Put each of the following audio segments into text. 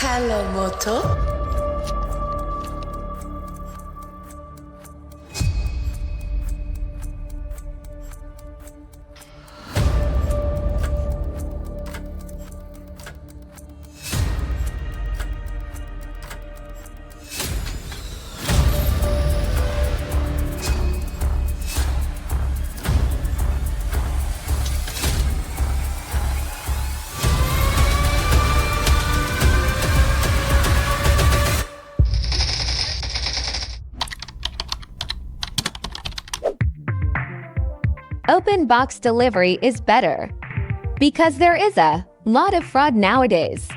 Hello, Moto. Open box delivery is better because there is a lot of fraud nowadays.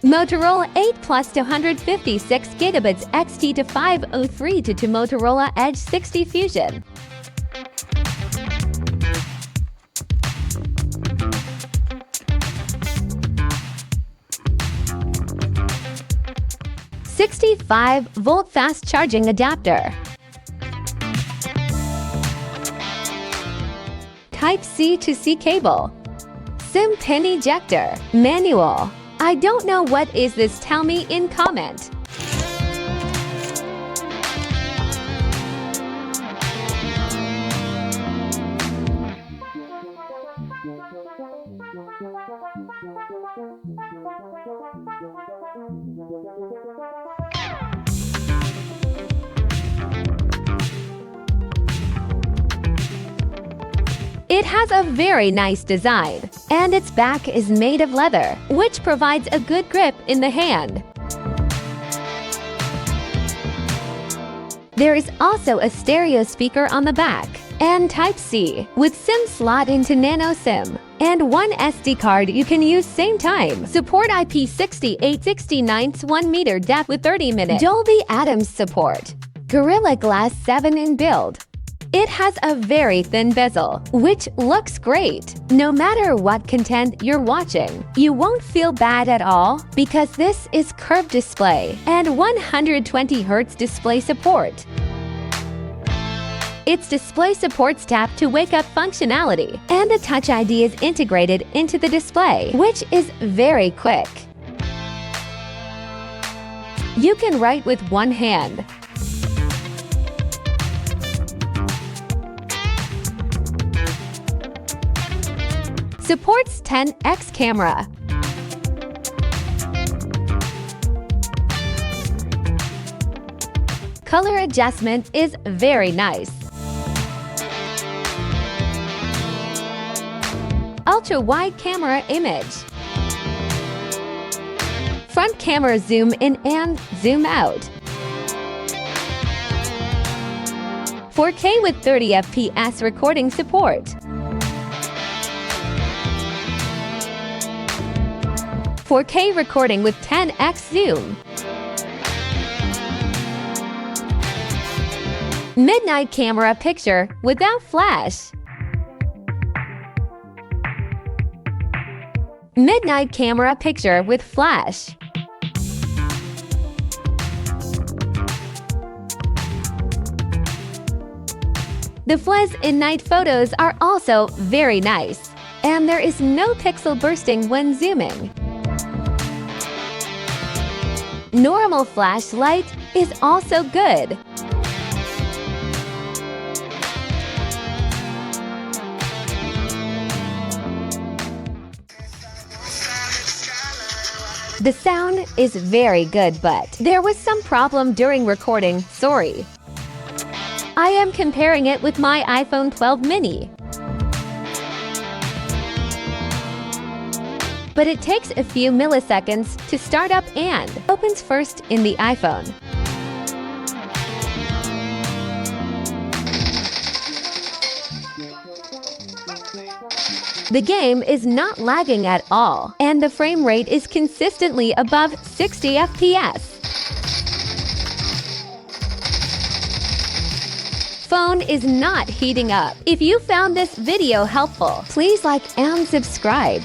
Motorola 8 Plus to 156 gigabits XT to 503 to Motorola Edge 60 Fusion. "65-volt fast charging adapter. Type-C to C cable. SIM pin ejector. Manual. I don't know what is this, tell me in comment. It has a very nice design, and its back is made of leather, which provides a good grip in the hand. There is also a stereo speaker on the back, and Type-C, with SIM slot into nano SIM, and one SD card you can use same time. Support IP68/69 1 meter depth with 30-minute Dolby Atmos support. Gorilla Glass 7 in build. It has a very thin bezel, which looks great. No matter what content you're watching, you won't feel bad at all because this is curved display and 120 Hz display support. Its display supports tap to wake up functionality, and the Touch ID is integrated into the display, which is very quick. You can write with one hand. Supports 10x camera. Color adjustment is very nice. Ultra-wide camera image. Front camera zoom in and zoom out. 4K with 30 FPS recording support. 4K recording with 10x zoom. Midnight camera picture without flash. Midnight camera picture with flash. The flash in night photos are also very nice, and there is no pixel bursting when zooming. Normal flashlight is also good. The sound is very good, but there was some problem during recording, sorry. I am comparing it with my iPhone 12 mini. But it takes a few milliseconds to start up and opens first in the iPhone. The game is not lagging at all, and the frame rate is consistently above 60 FPS. phone is not heating up. If you found this video helpful, please like and subscribe.